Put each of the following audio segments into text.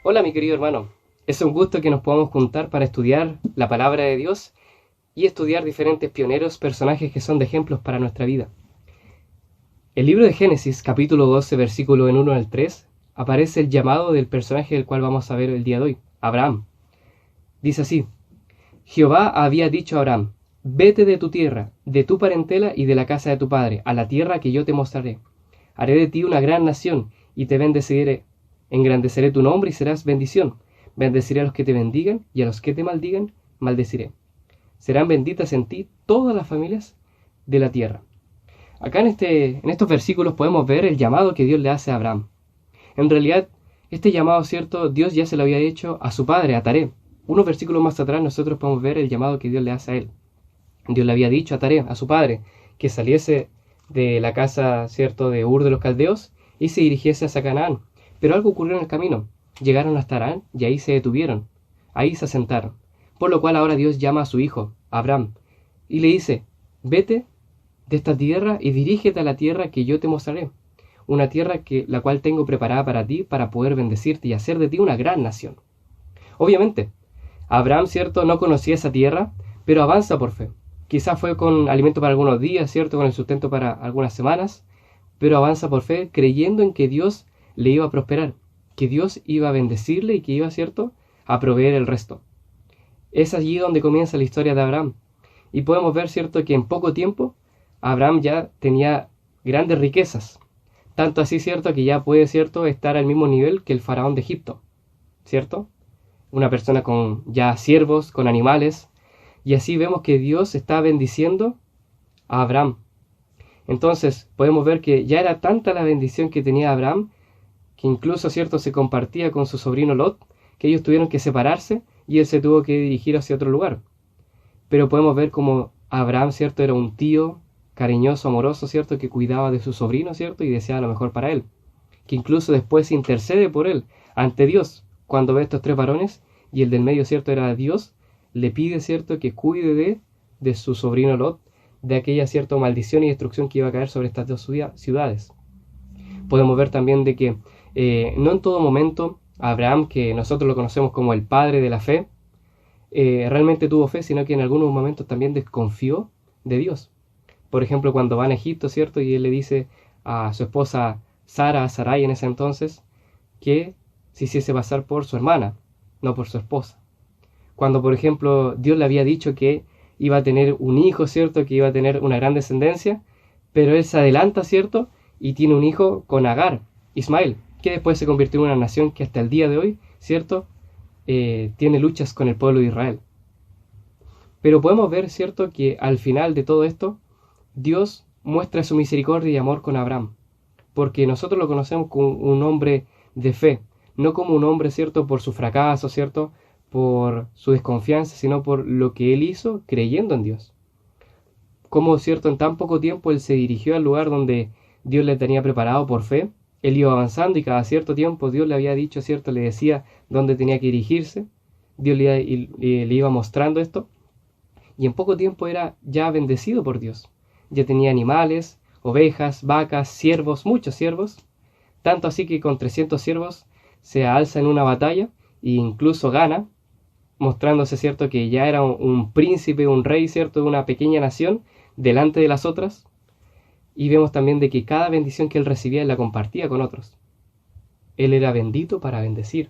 Hola mi querido hermano, es un gusto que nos podamos juntar para estudiar la palabra de Dios y estudiar diferentes pioneros, personajes que son de ejemplos para nuestra vida. El libro de Génesis, capítulo 12, versículo en 1 al 3, aparece el llamado del personaje del cual vamos a ver el día de hoy, Abraham. Dice así: Jehová había dicho a Abraham: vete de tu tierra, de tu parentela y de la casa de tu padre, a la tierra que yo te mostraré. Haré de ti una gran nación y te bendeciré. Engrandeceré tu nombre y serás bendición. Bendeciré a los que te bendigan y a los que te maldigan, maldeciré. Serán benditas en ti todas las familias de la tierra. Acá en estos versículos podemos ver el llamado que Dios le hace a Abraham. En realidad, este llamado, ¿cierto?, Dios ya se lo había hecho a su padre, a Taré. Unos versículos más atrás nosotros podemos ver el llamado que Dios le hace a él. Dios le había dicho a Taré, a su padre, que saliese de la casa, ¿cierto?, de Ur de los Caldeos y se dirigiese hacia Canaán. Pero algo ocurrió en el camino. Llegaron hasta Harán y ahí se detuvieron. Ahí se asentaron. Por lo cual ahora Dios llama a su hijo, Abraham, y le dice: vete de esta tierra y dirígete a la tierra que yo te mostraré. Una tierra la cual tengo preparada para ti, para poder bendecirte y hacer de ti una gran nación. Obviamente, Abraham, ¿cierto?, no conocía esa tierra, pero avanza por fe. Quizás fue con alimento para algunos días, ¿cierto?, con el sustento para algunas semanas, pero avanza por fe creyendo en que Dios le iba a prosperar, que Dios iba a bendecirle y que iba, ¿cierto?, a proveer el resto. Es allí donde comienza la historia de Abraham. Y podemos ver, ¿cierto?, que en poco tiempo Abraham ya tenía grandes riquezas. Tanto así, ¿cierto?, que ya puede, ¿cierto?, estar al mismo nivel que el faraón de Egipto, ¿cierto? Una persona con ya siervos, con animales. Y así vemos que Dios está bendiciendo a Abraham. Entonces podemos ver que ya era tanta la bendición que tenía Abraham, que incluso, ¿cierto?, se compartía con su sobrino Lot, que ellos tuvieron que separarse y él se tuvo que dirigir hacia otro lugar. Pero podemos ver como Abraham, ¿cierto?, era un tío cariñoso, amoroso, ¿cierto?, que cuidaba de su sobrino, ¿cierto?, y deseaba lo mejor para él. Que incluso después intercede por él ante Dios, cuando ve a estos tres varones, y el del medio, ¿cierto?, era Dios, le pide, ¿cierto?, que cuide de su sobrino Lot, de aquella, ¿cierto?, maldición y destrucción que iba a caer sobre estas dos ciudades. Podemos ver también de que no en todo momento Abraham, que nosotros lo conocemos como el padre de la fe, realmente tuvo fe, sino que en algunos momentos también desconfió de Dios. Por ejemplo, cuando van a Egipto, ¿cierto?, y él le dice a su esposa Sara, a Sarai en ese entonces, que se hiciese pasar por su hermana, no por su esposa. Cuando, por ejemplo, Dios le había dicho que iba a tener un hijo, ¿cierto?, que iba a tener una gran descendencia, pero él se adelanta, ¿cierto?, y tiene un hijo con Agar, Ismael, que después se convirtió en una nación que hasta el día de hoy, ¿cierto?, tiene luchas con el pueblo de Israel. Pero podemos ver, ¿cierto?, que al final de todo esto, Dios muestra su misericordia y amor con Abraham, porque nosotros lo conocemos como un hombre de fe, no como un hombre, ¿cierto?, por su fracaso, ¿cierto?, por su desconfianza, sino por lo que él hizo creyendo en Dios. Como, ¿cierto?, en tan poco tiempo él se dirigió al lugar donde Dios le tenía preparado por fe. Él iba avanzando y cada cierto tiempo Dios le había dicho, ¿cierto?, le decía dónde tenía que dirigirse. Dios le iba mostrando esto. Y en poco tiempo era ya bendecido por Dios. Ya tenía animales, ovejas, vacas, siervos, muchos siervos. Tanto así que con 300 siervos se alza en una batalla e incluso gana, mostrándose, ¿cierto?, que ya era un príncipe, un rey, ¿cierto?, de una pequeña nación delante de las otras. Y vemos también de que cada bendición que él recibía, él la compartía con otros. Él era bendito para bendecir.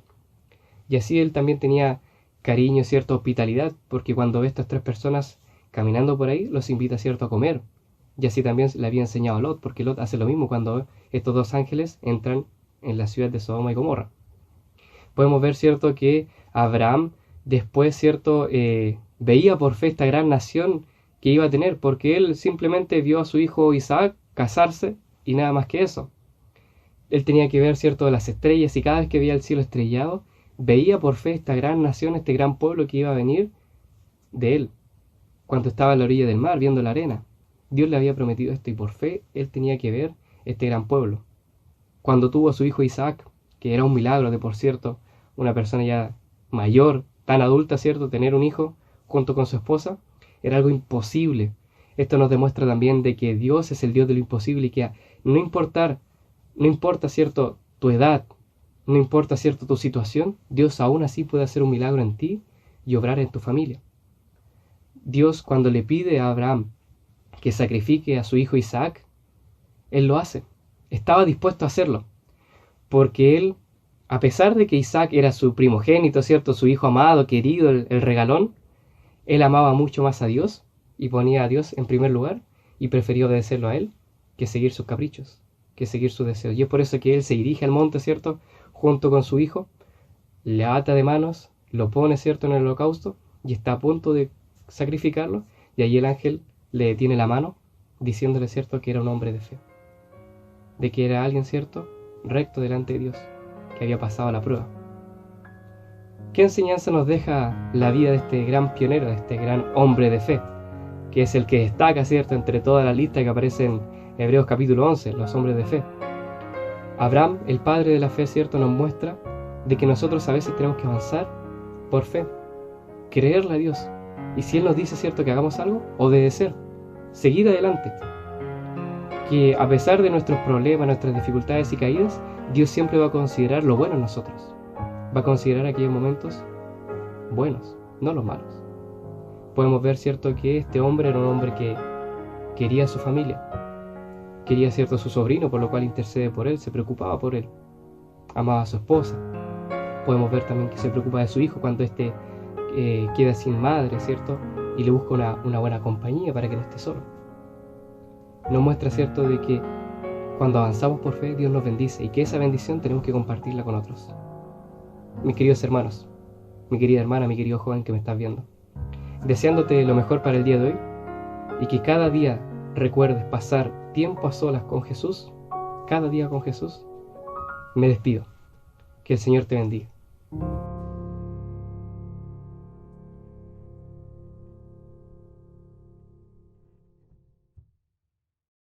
Y así él también tenía cariño, cierta hospitalidad, porque cuando ve a estas tres personas caminando por ahí, los invita, cierto, a comer. Y así también le había enseñado a Lot, porque Lot hace lo mismo cuando estos dos ángeles entran en la ciudad de Sodoma y Gomorra. Podemos ver, cierto, que Abraham después, cierto, veía por fe esta gran nación que iba a tener, porque él simplemente vio a su hijo Isaac casarse y nada más que eso. Él tenía que ver, cierto, las estrellas, y cada vez que veía el cielo estrellado, veía por fe esta gran nación, este gran pueblo que iba a venir de él. Cuando estaba a la orilla del mar viendo la arena, Dios le había prometido esto y por fe él tenía que ver este gran pueblo. Cuando tuvo a su hijo Isaac, que era un milagro de, por cierto, una persona ya mayor, tan adulta, cierto, tener un hijo junto con su esposa, era algo imposible. Esto nos demuestra también de que Dios es el Dios de lo imposible y que no importa, ¿cierto?, tu edad, no importa, ¿cierto?, tu situación, Dios aún así puede hacer un milagro en ti y obrar en tu familia. Dios, cuando le pide a Abraham que sacrifique a su hijo Isaac, él lo hace. Estaba dispuesto a hacerlo, porque él, a pesar de que Isaac era su primogénito, ¿cierto?, su hijo amado, querido, el regalón, él amaba mucho más a Dios y ponía a Dios en primer lugar y prefería obedecerlo a él que seguir sus caprichos, que seguir sus deseos. Y es por eso que él se dirige al monte, ¿cierto?, junto con su hijo, le ata de manos, lo pone, ¿cierto?, en el holocausto y está a punto de sacrificarlo, y ahí el ángel le detiene la mano diciéndole, ¿cierto?, que era un hombre de fe, de que era alguien, ¿cierto?, recto delante de Dios, que había pasado la prueba. ¿Qué enseñanza nos deja la vida de este gran pionero, de este gran hombre de fe, que es el que destaca, ¿cierto?, entre toda la lista que aparece en Hebreos capítulo 11, los hombres de fe? Abraham, el padre de la fe, ¿cierto?, nos muestra de que nosotros a veces tenemos que avanzar por fe, creerle a Dios, y si Él nos dice, ¿cierto?, que hagamos algo, obedecer, seguir adelante. Que a pesar de nuestros problemas, nuestras dificultades y caídas, Dios siempre va a considerar lo bueno en nosotros. Va a considerar aquellos momentos buenos, no los malos. Podemos ver, ¿cierto?, que este hombre era un hombre que quería a su familia, quería, ¿cierto?, a su sobrino, por lo cual intercede por él, se preocupaba por él, amaba a su esposa. Podemos ver también que se preocupa de su hijo cuando éste queda sin madre, ¿cierto?, y le busca una buena compañía para que no esté solo. Nos muestra, ¿cierto?, de que cuando avanzamos por fe, Dios nos bendice y que esa bendición tenemos que compartirla con otros. Mis queridos hermanos, mi querida hermana, mi querido joven que me estás viendo, deseándote lo mejor para el día de hoy y que cada día recuerdes pasar tiempo a solas con Jesús, cada día con Jesús, me despido. Que el Señor te bendiga.